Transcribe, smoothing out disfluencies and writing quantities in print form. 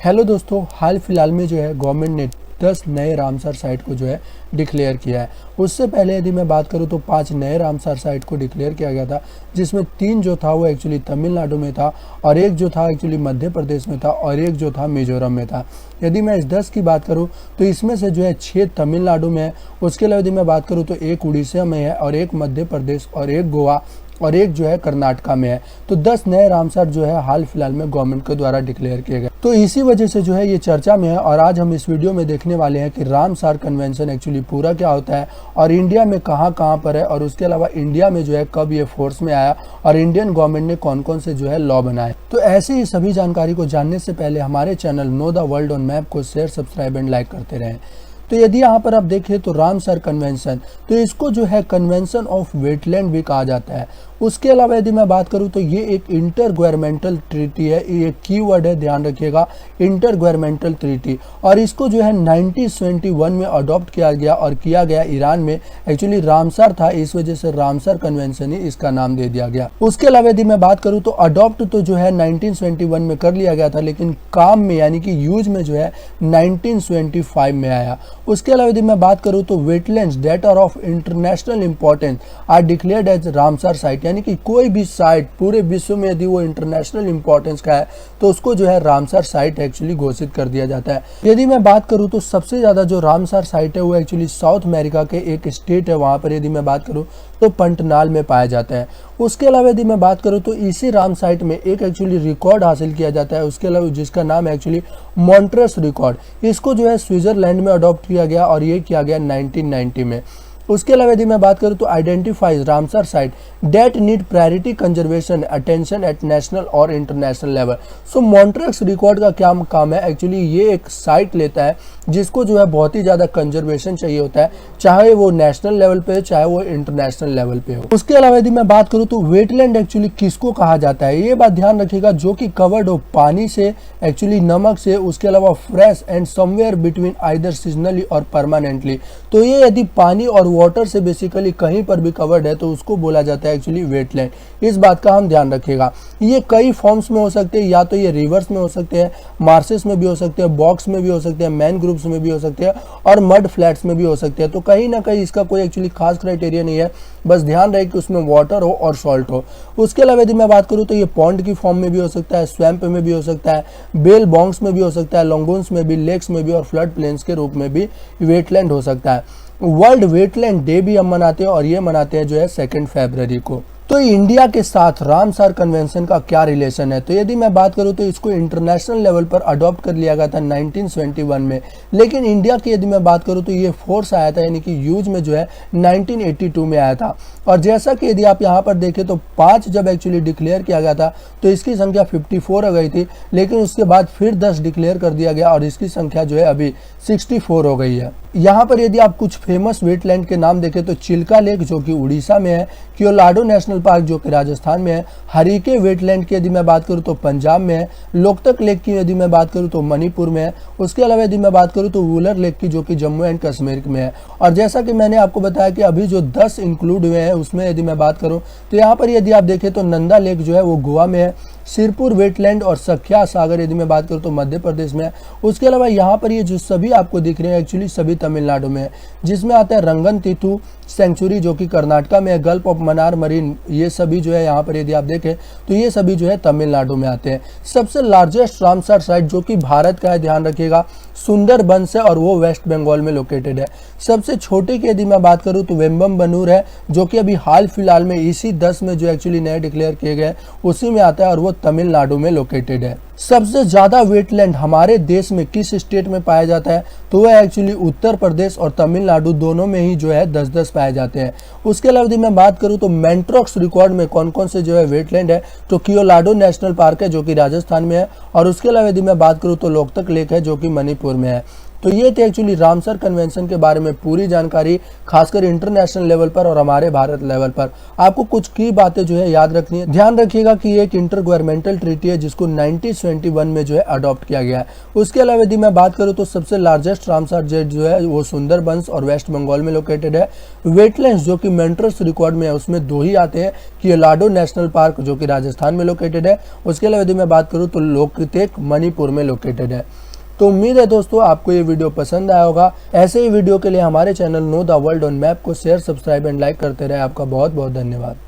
Hello दोस्तों, हाल फिलहाल में जो है गवर्नमेंट ने 10 नए रामसर साइट को जो है डिक्लेयर किया है। उससे पहले यदि मैं बात करूं तो 5 नए रामसर साइट को डिक्लेयर किया गया था, जिसमें 3 जो था वो एक्चुअली तमिलनाडु में था और एक जो था एक्चुअली मध्य प्रदेश में था और एक जो था मिजोरम में था। यदि मैं इस 10 की बात करूं तो इसमें से जो है 6 तमिलनाडु में है। उसके अलावा यदि मैं बात करूँ तो एक उड़ीसा में है और एक मध्य प्रदेश और एक गोवा और एक जो है कर्नाटका में है। तो 10 नए रामसर जो है हाल फिलहाल में गवर्नमेंट के द्वारा डिक्लेयर किए गए। तो इसी वजह से जो है ये चर्चा में है और आज हम इस वीडियो में देखने वाले हैं कि रामसर कन्वेंशन एक्चुअली पूरा क्या होता है और इंडिया में कहां कहां पर है और उसके अलावा इंडिया में जो है कब ये फोर्स में आया और इंडियन गवर्नमेंट ने कौन कौन से जो है लॉ बनाए। तो ऐसे ही सभी जानकारी को जानने से पहले हमारे channel know the world on map को शेयर, सब्सक्राइब एंड लाइक करते रहें। तो यदि यहाँ पर आप देखें तो रामसर कन्वेंशन, तो इसको जो है कन्वेंशन ऑफ वेटलैंड भी कहा जाता है। उसके अलावा यदि मैं बात करूँ तो ये एक इंटर गवर्नमेंटल ट्रीटी है, ये कीवर्ड है, ध्यान रखिएगा, इंटर गवर्नमेंटल ट्रीटी। और इसको जो है 1971 में अडॉप्ट किया गया और किया गया ईरान में। एक्चुअली रामसर था, इस वजह से रामसर कन्वेंशन ही इसका नाम दे दिया गया। उसके अलावा यदि मैं बात करूँ तो अडॉप्ट तो जो है 1971 में कर लिया गया था, लेकिन काम में यानी कि यूज में जो है 1975 में आया। उसके अलावा यदि मैं बात करूं तो wetlands that are of international importance are declared as Ramsar site, यानी कि कोई भी साइट पूरे विश्व में यदि वो इंटरनेशनल इंपॉर्टेंस का है तो उसको जो है रामसर साइट एक्चुअली घोषित कर दिया जाता है। यदि मैं बात करूं तो सबसे ज्यादा जो रामसर साइट है वो एक्चुअली साउथ अमेरिका के एक स्टेट है, वहां पर यदि मैं बात करूं तो पंटनाल में पाया जाता है। उसके अलावा यदि मैं बात करूं तो इसी राम साइट में एक एक्चुअली रिकॉर्ड हासिल किया जाता है, उसके अलावा जिसका नाम है एक्चुअली मॉन्ट्रेस रिकॉर्ड। इसको जो है स्विट्जरलैंड में अडॉप्ट किया गया और ये किया गया 1990 में। उसके अलावा यदि मैं बात करूं तो identifies Ramsar site that need priority conservation attention at national और international level. So Montreux record का क्या काम है, एक्चुअली ये एक साइट लेता है जिसको जो है बहुत ही ज़्यादा कंजर्वेशन चाहिए होता है, चाहे वो नेशनल लेवल पे हो चाहे वो इंटरनेशनल लेवल पे हो। उसके अलावा यदि मैं बात करूँ तो वेटलैंड एक्चुअली किसको कहा जाता है, ये बात ध्यान रखिएगा, जो कि कवर्ड हो पानी से, एक्चुअली नमक से, उसके अलावा fresh and somewhere between either seasonally और परमानेंटली। तो ये यदि पानी और वाटर से बेसिकली कहीं पर भी कवर्ड है तो उसको बोला जाता है एक्चुअली वेटलैंड। इस बात का हम ध्यान रखिएगा। ये कई फॉर्म्स में हो सकते हैं, या तो ये रिवर्स में हो सकते हैं, मार्सेस में भी हो सकते हैं, बॉक्स में भी हो सकते हैं, मैन ग्रुप्स में भी हो सकते हैं और मड फ्लैट्स में भी हो सकते हैं। तो कहीं ना कहीं इसका कोई एक्चुअली खास क्राइटेरिया नहीं है, बस ध्यान रहे कि उसमें वाटर हो और सॉल्ट हो। उसके अलावा यदि मैं बात करूँ तो ये पॉन्ड की फॉर्म में भी हो सकता है, स्वैम्प में भी हो सकता है, बेल बॉन्ग्स में भी हो सकता है, लॉन्गून्स में भी, लेक्स में भी और फ्लड प्लेन्स के रूप में भी वेटलैंड हो सकता है। वर्ल्ड वेटलैंड डे भी हम मनाते हैं और ये मनाते हैं जो है 2 फरवरी को। तो इंडिया के साथ रामसर कन्वेंशन का क्या रिलेशन है, तो यदि मैं बात करूं तो इसको इंटरनेशनल लेवल पर अडॉप्ट कर लिया गया था 1971 में, लेकिन इंडिया की यदि मैं बात करूं तो ये फोर्स आया था यानी कि यूज में जो है 1982 में आया था। और जैसा कि यदि आप यहां पर देखें तो 5 जब एक्चुअली डिक्लेयर किया गया था तो इसकी संख्या 54 हो गई थी, लेकिन उसके बाद फिर 10 डिक्लेयर कर दिया गया और इसकी संख्या जो है अभी 64 हो गई है। यहाँ पर यदि आप कुछ फेमस वेटलैंड के नाम देखें तो चिल्का लेक जो कि उड़ीसा में है, क्योलाडो नेशनल पार्क जो कि राजस्थान में है, हरिके वेटलैंड की यदि मैं बात करूँ तो पंजाब में है, लोकतक लेक की यदि मैं बात करूँ तो मणिपुर में है, उसके अलावा यदि मैं बात करूँ तो वुलर लेक की जो कि जम्मू एंड कश्मीर में है। और जैसा कि मैंने आपको बताया कि अभी जो 10 इंक्लूड हुए हैं उसमें यदि मैं बात करूँ तो यहाँ पर यदि आप देखें तो नंदा लेक जो है वो गोवा में है, सिरपुर वेटलैंड और सख्या सागर यदि मैं बात करूँ तो मध्य प्रदेश में है। उसके अलावा यहाँ पर ये जो सभी आपको दिख रहे हैं एक्चुअली सभी तमिलनाडु में है, जिसमें आता है रंगन तीथु सेंचुरी जो कि कर्नाटका में है, गल्फ ऑफ मन्नार मरीन, ये सभी जो है यहाँ पर यदि आप देखें तो ये सभी जो है तमिलनाडु में आते हैं। सबसे लार्जेस्ट रामसर साइट जो कि भारत का है, ध्यान रखिएगा, सुंदरबंस है और वो वेस्ट बंगाल में लोकेटेड है। सबसे छोटे की यदि मैं बात करूँ तो वेम्बम बनूर है जो कि अभी हाल फिलहाल में इसी 10 में जो एक्चुअली नए डिक्लेयर किए गए उसी में आता है और वो तमिलनाडु में लोकेटेड है। सबसे ज्यादा वेटलैंड हमारे देश में किस स्टेट में पाया जाता है, तो वह एक्चुअली उत्तर प्रदेश और तमिलनाडु दोनों में ही जो है 10-10 पाए जाते हैं। उसके अलावा यदि मैं बात करूं तो मैंट्रॉक्स रिकॉर्ड में कौन कौन से जो है वेटलैंड है, तो क्योलाडो नेशनल पार्क है जो कि राजस्थान में है, और उसके अलावा यदि मैं बात करूं तो लोकतक लेक है जो कि मणिपुर में है। तो ये थे एक्चुअली रामसर कन्वेंशन के बारे में पूरी जानकारी, खासकर इंटरनेशनल लेवल पर और हमारे भारत लेवल पर। आपको कुछ की बातें जो है याद रखनी है। ध्यान रखिएगा कि ये एक इंटर गवर्नमेंटल ट्रीटी है जिसको 1971 में जो है अडॉप्ट किया गया है। उसके अलावा यदि मैं बात करूँ तो सबसे लार्जेस्ट रामसर साइट जो है वो सुंदरबंस और वेस्ट बंगाल में लोकेटेड है। वेटलैंड्स जो कि मेंटर्स रिकॉर्ड में है उसमें 2 ही आते हैं, कियोलाडो नेशनल पार्क जो कि राजस्थान में लोकेटेड है। उसके अलावा यदि मैं बात करूँ तो लोकतेक मणिपुर में लोकेटेड है। तो उम्मीद है दोस्तों आपको ये वीडियो पसंद आया होगा। ऐसे ही वीडियो के लिए हमारे channel know the world on map को शेयर, सब्सक्राइब एंड लाइक करते रहे। आपका बहुत बहुत धन्यवाद।